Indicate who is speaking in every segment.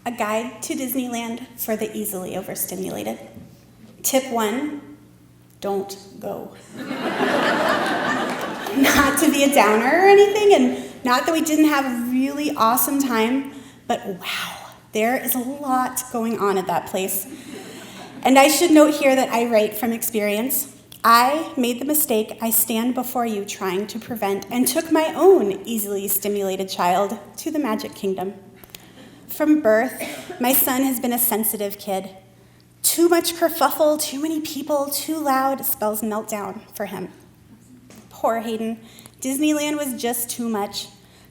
Speaker 1: A guide to Disneyland for the easily overstimulated. Tip 1, don't go. Not to be a downer or anything, and not that we didn't have a really awesome time, but wow, there is a lot going on at that place. And I should note here that I write from experience. I made the mistake I stand before you trying to prevent and took my own easily stimulated child to the Magic Kingdom. From birth, my son has been a sensitive kid. Too much kerfuffle, too many people, too loud spells meltdown for him. Poor Hayden. Disneyland was just too much.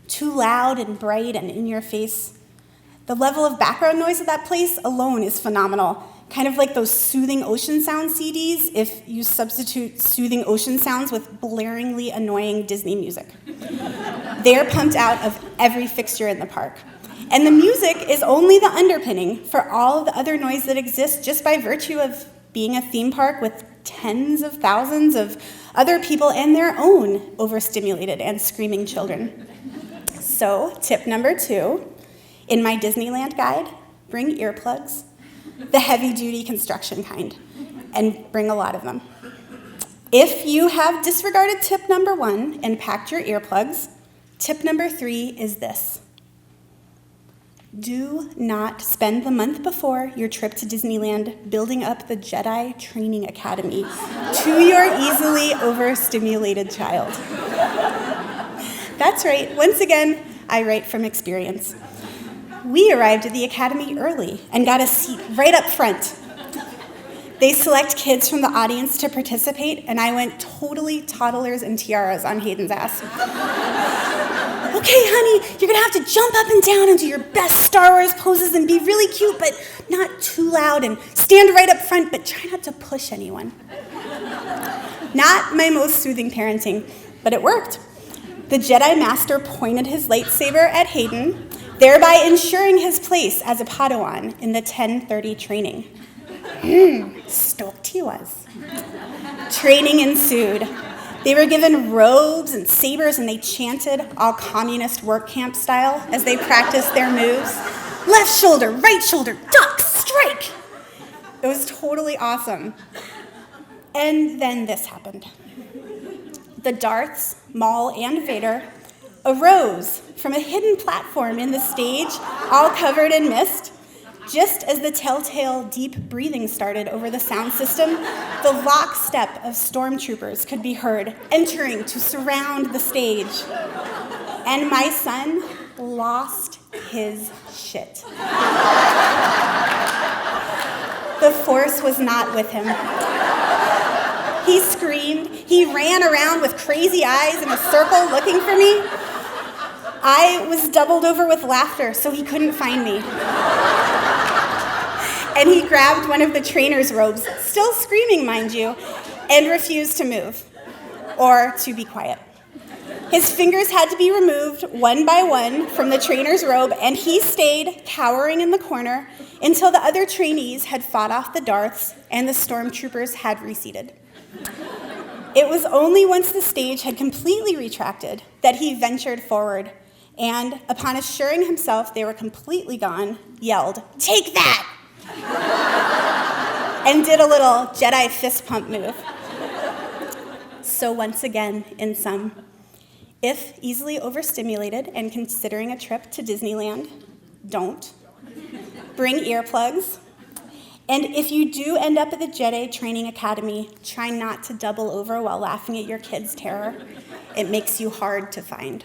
Speaker 1: Too loud and bright and in your face. The level of background noise at that place alone is phenomenal. Kind of like those soothing ocean sound CDs if you substitute soothing ocean sounds with blaringly annoying Disney music. They're pumped out of every fixture in the park. And the music is only the underpinning for all of the other noise that exists just by virtue of being a theme park with tens of thousands of other people and their own overstimulated and screaming children. So, tip number 2, in my Disneyland guide, bring earplugs, the heavy-duty construction kind, and bring a lot of them. If you have disregarded tip number 1 and packed your earplugs, tip number 3 is this. Do not spend the month before your trip to Disneyland building up the Jedi Training Academy to your easily overstimulated child. That's right, once again, I write from experience. We arrived at the Academy early and got a seat right up front. They select kids from the audience to participate, and I went totally toddlers and tiaras on Hayden's ass. Okay, honey, you're gonna have to jump up and down and do your best Star Wars poses and be really cute, but not too loud, and stand right up front, but try not to push anyone. Not my most soothing parenting, but it worked. The Jedi Master pointed his lightsaber at Hayden, thereby ensuring his place as a Padawan in the 10:30 training. Stoked he was. Training ensued. They were given robes and sabers, and they chanted all communist work camp style as they practiced their moves. Left shoulder, right shoulder, duck, strike. It was totally awesome. And then this happened. The Darths, Maul, and Vader arose from a hidden platform in the stage, all covered in mist. Just as the telltale deep breathing started over the sound system, the lockstep of stormtroopers could be heard entering to surround the stage. And my son lost his shit. The Force was not with him. He screamed. He ran around with crazy eyes in a circle looking for me. I was doubled over with laughter, so he couldn't find me. And he grabbed one of the trainer's robes, still screaming, mind you, and refused to move, or to be quiet. His fingers had to be removed one by one from the trainer's robe, and he stayed cowering in the corner until the other trainees had fought off the Darths and the stormtroopers had receded. It was only once the stage had completely retracted that he ventured forward, and upon assuring himself they were completely gone, yelled, "Take that!" and did a little Jedi fist pump move. So once again, in sum, if easily overstimulated and considering a trip to Disneyland, don't. Bring earplugs. And if you do end up at the Jedi Training Academy, try not to double over while laughing at your kids' terror. It makes you hard to find.